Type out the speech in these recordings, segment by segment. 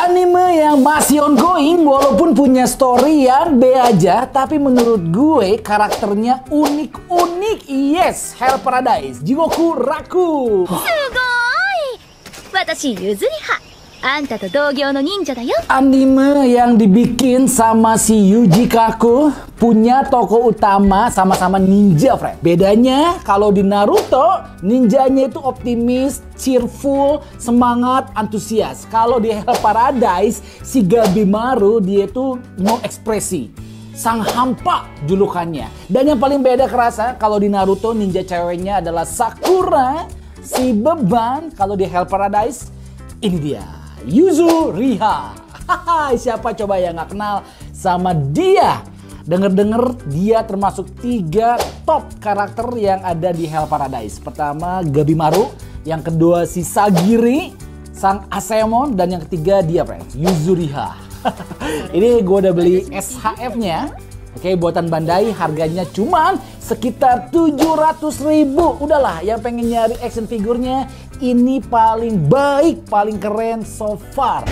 Anime yang masih ongoing walaupun punya story yang B aja, tapi menurut gue karakternya unik-unik. Yes, Hell Paradise, Jigoku Raku. 私ゆずりはあんたと同業の忍者だよ Anime yang dibikin sama si Yuji Kaku, punya tokoh utama sama-sama ninja, friend. Bedanya kalau di Naruto, ninjanya itu optimis, cheerful, semangat, antusias. Kalau di Hell Paradise, si Gabimaru dia itu no ekspresi, sang hampa julukannya. Dan yang paling beda kerasa kalau di Naruto ninja ceweknya adalah Sakura, si beban. Kalau di Hell Paradise, ini dia Yuzuriha. Siapa coba yang gak kenal sama dia? Dengar-dengar dia termasuk 3 top karakter yang ada di Hell Paradise. Pertama Gabimaru, yang kedua si Sagiri, sang Asaemon, dan yang ketiga dia, friends, Yuzuriha. Ini gue udah beli SHF-nya. Oke, buatan Bandai, harganya cuman sekitar 700.000. Udahlah, yang pengen nyari action figurnya, ini paling baik, paling keren so far.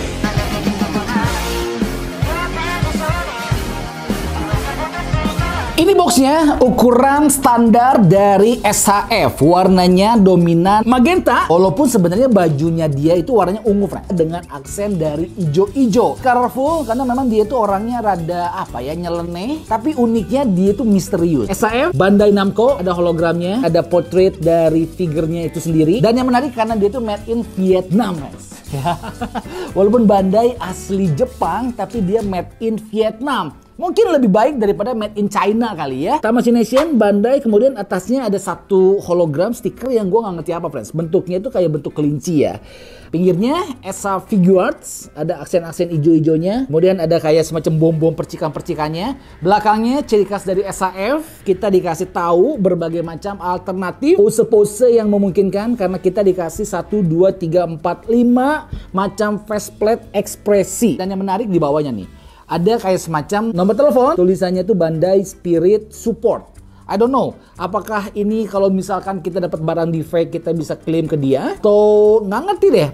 Ini boxnya ukuran standar dari SHF, warnanya dominan magenta, walaupun sebenarnya bajunya dia itu warnanya ungu, friend, dengan aksen dari ijo-ijo. Colorful karena memang dia itu orangnya rada nyeleneh, tapi uniknya dia itu misterius. SHF Bandai Namco, ada hologramnya, ada portrait dari figurnya itu sendiri, dan yang menarik karena dia itu made in Vietnam, guys. Walaupun Bandai asli Jepang, tapi dia made in Vietnam. Mungkin lebih baik daripada made in China kali ya. Tamashii Nation, Bandai, kemudian atasnya ada satu hologram stiker yang gue nggak ngerti apa, friends. Bentuknya itu kayak bentuk kelinci ya. Pinggirnya Esa Figuarts, ada aksen-aksen ijo-ijonya. Kemudian ada kayak semacam bom-bom percikan-percikannya. Belakangnya ciri khas dari SHF, kita dikasih tahu berbagai macam alternatif pose-pose yang memungkinkan karena kita dikasih 1, 2, 3, 4, 5 macam faceplate ekspresi. Dan yang menarik di bawahnya nih, ada kayak semacam nomor telepon, tulisannya tuh Bandai Spirit Support. I don't know, apakah ini kalau misalkan kita dapat barang defect kita bisa klaim ke dia? Atau nggak ngerti deh.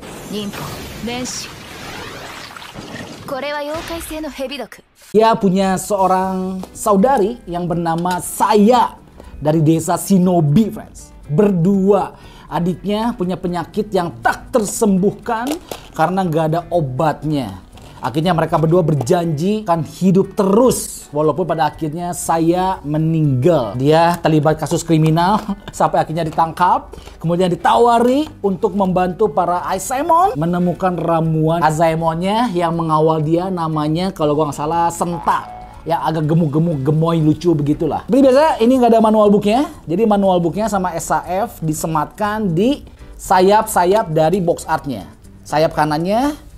Dia punya seorang saudari yang bernama Saya dari desa Shinobi, friends. Berdua, adiknya punya penyakit yang tak tersembuhkan karena nggak ada obatnya. Akhirnya mereka berdua berjanji akan hidup terus walaupun pada akhirnya Saya meninggal. Dia terlibat kasus kriminal sampai akhirnya ditangkap, kemudian ditawari untuk membantu para Asaemon menemukan ramuan Asaemonnya yang mengawal dia, namanya kalau gua nggak salah Senta, yang agak gemuk-gemuk, gemoy, lucu begitulah. Seperti biasa ini nggak ada manual booknya, jadi manual booknya sama SHF disematkan di sayap-sayap dari box artnya. Sayap kanannya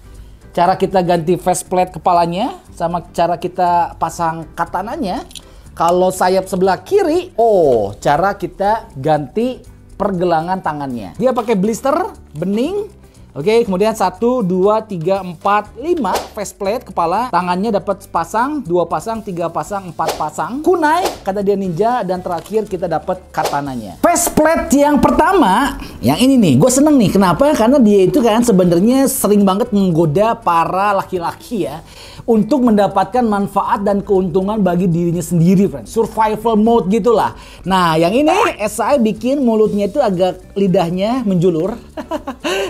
cara kita ganti faceplate kepalanya sama cara kita pasang katananya. Kalau sayap sebelah kiri, cara kita ganti pergelangan tangannya. Dia pakai blister bening. Oke, kemudian 1, 2, 3, 4, 5 faceplate kepala. Tangannya dapat pasang, 2 pasang, 3 pasang, 4 pasang. Kunai, kata dia ninja, dan terakhir kita dapat katananya. Faceplate yang pertama, yang ini nih, gue seneng nih. Kenapa? Karena dia itu kan sebenarnya sering banget menggoda para laki-laki ya untuk mendapatkan manfaat dan keuntungan bagi dirinya sendiri, friend. Survival mode gitulah. Nah, yang ini SI bikin mulutnya itu agak lidahnya menjulur.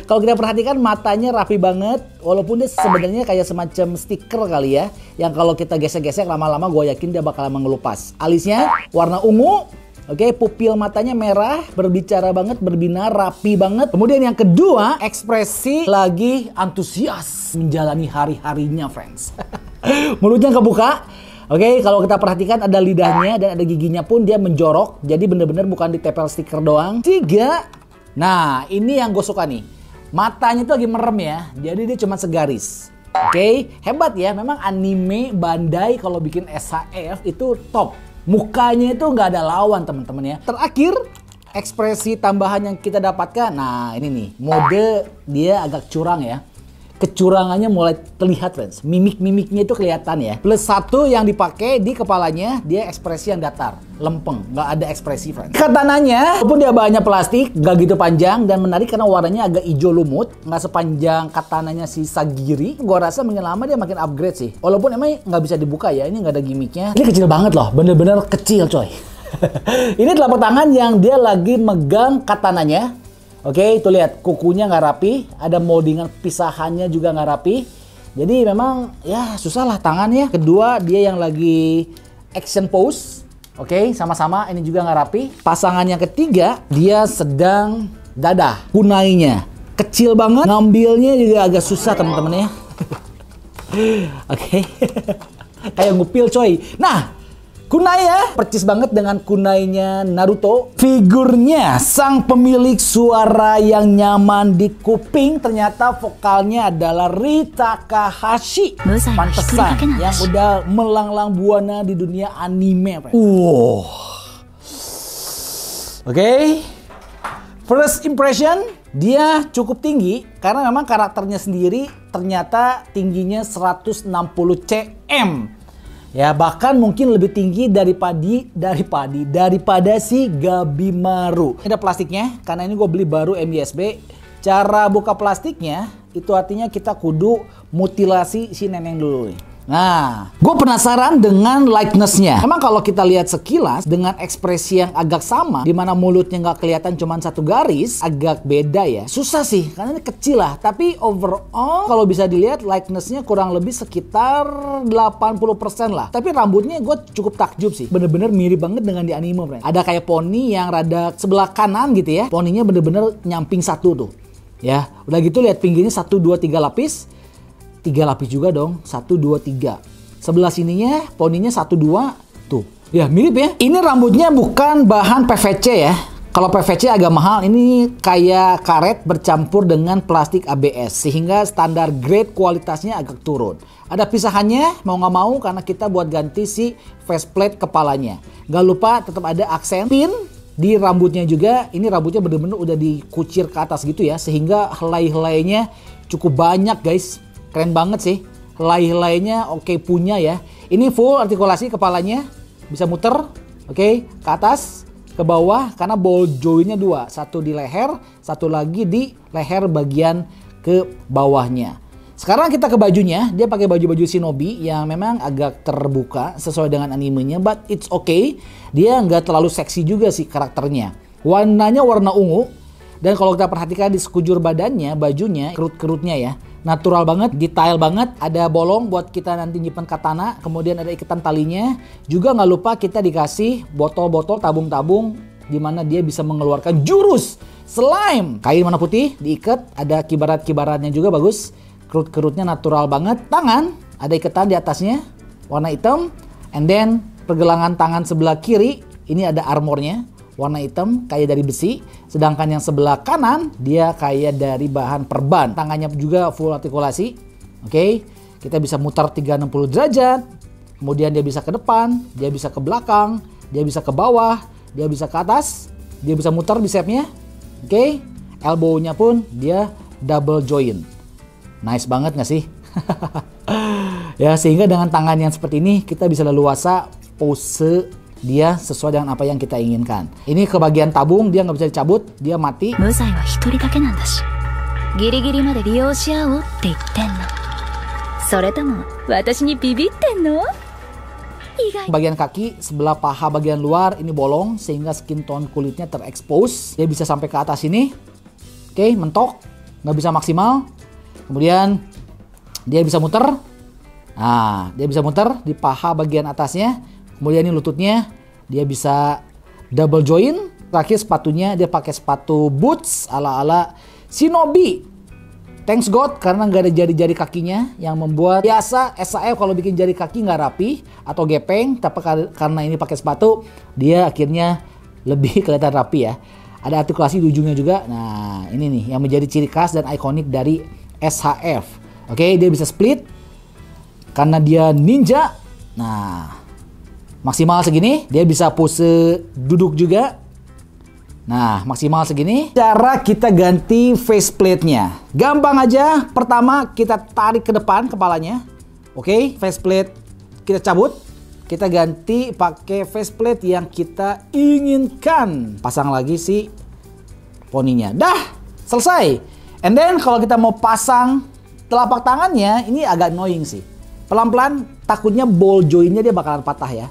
Kalau kita perhatikan matanya rapi banget, walaupun dia sebenarnya kayak semacam stiker kali ya, yang kalau kita gesek-gesek lama-lama gue yakin dia bakal mengelupas. Alisnya warna ungu. Oke, pupil matanya merah, berbicara banget, berbinar, rapi banget. Kemudian yang kedua, ekspresi lagi antusias menjalani hari-harinya, friends. Mulutnya kebuka. Oke, kalau kita perhatikan ada lidahnya dan ada giginya pun dia menjorok. Jadi bener-bener bukan ditempel stiker doang. 3. Nah, ini yang gue suka nih. Matanya tuh lagi merem ya, jadi dia cuma segaris. Oke, hebat ya. Memang anime Bandai kalau bikin SHF itu top. Mukanya itu nggak ada lawan, teman-teman ya. Terakhir, ekspresi tambahan yang kita dapatkan. Nah, ini nih, mode dia agak curang ya. kecurangannya mulai terlihat, friends. Mimik-mimiknya itu kelihatan ya. Plus satu yang dipakai di kepalanya, dia ekspresi yang datar, lempeng, nggak ada ekspresi, friends. Katananya, walaupun dia bahannya plastik, nggak gitu panjang dan menarik karena warnanya agak hijau lumut, nggak sepanjang katananya si Sagiri. Gua rasa makin lama dia makin upgrade sih. Walaupun emang nggak bisa dibuka ya, ini nggak ada gimmicknya. Ini kecil banget loh, bener-bener kecil, coy. Ini telapak tangan yang dia lagi megang katananya. Oke, itu lihat kukunya nggak rapi, ada moldingan pisahannya juga nggak rapi. Jadi memang ya susah lah tangannya. Kedua, dia yang lagi action pose. Oke, sama-sama ini juga nggak rapi. Pasangan yang ketiga, dia sedang dadah. Kunainya kecil banget, ngambilnya juga agak susah teman-teman ya. Oke, kayak ngupil coy. Nah, kunai ya, percis banget dengan kunainya Naruto. Figurnya sang pemilik suara yang nyaman di kuping, ternyata vokalnya adalah Ri Takahashi. Pantesan yang udah melanglang buana di dunia anime. Oke. First impression, dia cukup tinggi karena memang karakternya sendiri ternyata tingginya 160 cm. Ya, bahkan mungkin lebih tinggi daripada si Gabimaru. Ini ada plastiknya, karena ini gue beli baru MISB. Cara buka plastiknya, itu artinya kita kudu mutilasi si neneng dulu nih. Nah, gue penasaran dengan likeness-nya. Emang kalau kita lihat sekilas dengan ekspresi yang agak sama, dimana mulutnya nggak kelihatan cuma satu garis, agak beda ya. Susah sih, karena ini kecil lah. Tapi overall, kalau bisa dilihat likeness-nya kurang lebih sekitar 80% lah. Tapi rambutnya gue cukup takjub sih. Bener-bener mirip banget dengan di anime, friend. Ada kayak poni yang rada sebelah kanan gitu ya. Poninya bener-bener nyamping satu tuh. Ya, udah gitu lihat pinggirnya 1, 2, 3 lapis. 3 lapis juga dong, 1, 2, 3. Sebelah sininya poninya 1, 2 tuh. Ya mirip ya. Ini rambutnya bukan bahan PVC ya. Kalau PVC agak mahal, ini kayak karet bercampur dengan plastik ABS. Sehingga standar grade kualitasnya agak turun. Ada pisahannya, mau nggak mau karena kita buat ganti si faceplate kepalanya. Gak lupa tetap ada aksen pin di rambutnya juga. Ini rambutnya bener-bener udah dikucir ke atas gitu ya. Sehingga helai-helainya cukup banyak guys. Keren banget sih, helai-helainya oke punya ya. Ini full artikulasi kepalanya, bisa muter, oke, ke atas, ke bawah, karena ball jointnya 2. Satu di leher, satu lagi di leher bagian ke bawahnya. Sekarang kita ke bajunya, dia pakai baju-baju shinobi yang memang agak terbuka sesuai dengan animenya, but it's okay. Dia nggak terlalu seksi juga sih karakternya. Warnanya warna ungu, dan kalau kita perhatikan di sekujur badannya, bajunya, kerut-kerutnya ya, natural banget, detail banget. Ada bolong buat kita nanti nyimpen katana. Kemudian ada ikatan talinya. Juga nggak lupa kita dikasih botol-botol tabung-tabung di mana dia bisa mengeluarkan jurus slime. Kain warna putih diikat, ada kibarat-kibaratnya juga bagus. Kerut-kerutnya natural banget. Tangan ada ikatan di atasnya warna hitam. And then pergelangan tangan sebelah kiri ini ada armornya. Warna hitam kayak dari besi, sedangkan yang sebelah kanan dia kayak dari bahan perban. Tangannya juga full artikulasi. Oke, kita bisa mutar 360 derajat. Kemudian dia bisa ke depan, dia bisa ke belakang, dia bisa ke bawah, dia bisa ke atas, dia bisa mutar bicepnya. Oke, elbow-nya pun dia double joint. Nice banget nggak sih? Ya, sehingga dengan tangan yang seperti ini kita bisa leluasa pose dia sesuai dengan apa yang kita inginkan. Ini ke bagian tabung, dia nggak bisa dicabut, dia mati. Bagian kaki, sebelah paha bagian luar ini bolong sehingga skin tone kulitnya terekspos. Dia bisa sampai ke atas ini. Oke, mentok, nggak bisa maksimal. Kemudian dia bisa muter. Nah, dia bisa muter di paha bagian atasnya. Kemudian ini lututnya, dia bisa double joint. Terakhir sepatunya, dia pakai sepatu boots ala-ala shinobi. Thanks God, karena nggak ada jari-jari kakinya yang membuat biasa SAF kalau bikin jari kaki nggak rapi atau gepeng. Tapi karena ini pakai sepatu, dia akhirnya lebih kelihatan rapi ya. Ada artikulasi di ujungnya juga. Nah, ini nih yang menjadi ciri khas dan ikonik dari SHF. Oke, dia bisa split karena dia ninja. Nah, maksimal segini, dia bisa pose duduk juga. Nah, maksimal segini. Cara kita ganti faceplate-nya. Gampang aja. Pertama, kita tarik ke depan kepalanya. Oke, faceplate kita cabut. Kita ganti pakai faceplate yang kita inginkan. Pasang lagi si poninya. Dah, selesai. And then kalau kita mau pasang telapak tangannya, ini agak annoying sih. Pelan-pelan, takutnya ball joint-nya dia bakalan patah ya.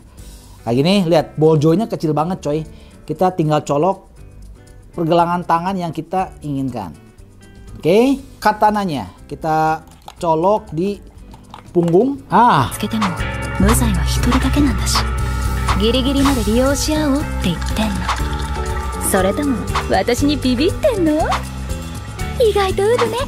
Kayak gini, lihat ball joint-nya kecil banget coy. Kita tinggal colok pergelangan tangan yang kita inginkan. Oke, katananya kita colok di punggung. Ah, つけても無罪は一人だけなんだし、ギリギリまで利用し合おうって言ってんの。それとも私にビビってんの？意外とウドね。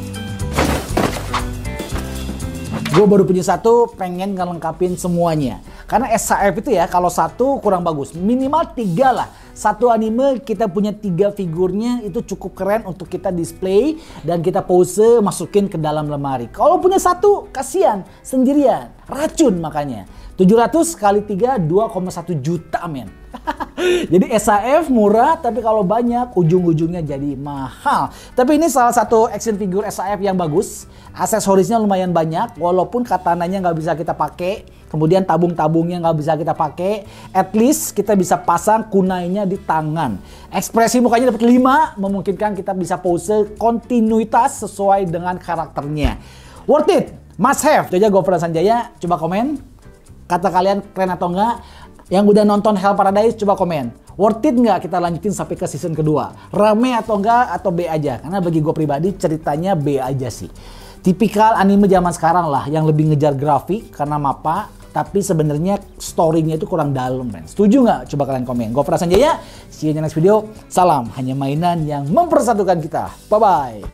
gue baru punya satu, pengen ngelengkapin semuanya. Karena SHF itu ya, kalau satu kurang bagus. Minimal 3 lah. Satu anime kita punya 3 figurnya, itu cukup keren untuk kita display dan kita pose masukin ke dalam lemari. Kalau punya satu, kasihan, sendirian, racun makanya. 700 kali 3, 2,1 juta men. Jadi SHF murah, tapi kalau banyak ujung-ujungnya jadi mahal. Tapi ini salah satu action figure SHF yang bagus. Aksesorisnya lumayan banyak, walaupun katananya nggak bisa kita pakai. Kemudian tabung-tabungnya nggak bisa kita pakai. At least kita bisa pasang kunainya di tangan. Ekspresi mukanya dapat 5, memungkinkan kita bisa pose kontinuitas sesuai dengan karakternya. Worth it, must have. Itu aja Gofran Sanjaya. Coba komen, kata kalian keren atau enggak. Yang udah nonton Hell Paradise coba komen. Worth it nggak kita lanjutin sampai ke season kedua? Rame atau enggak, atau B aja? Karena bagi gue pribadi ceritanya B aja sih. Tipikal anime zaman sekarang lah yang lebih ngejar grafik karena mapa, tapi sebenarnya story-nya itu kurang dalam, friends. Setuju nggak? Coba kalian komen. Gofran Sanjaya, see you in the next video. Salam hanya mainan yang mempersatukan kita. Bye-bye.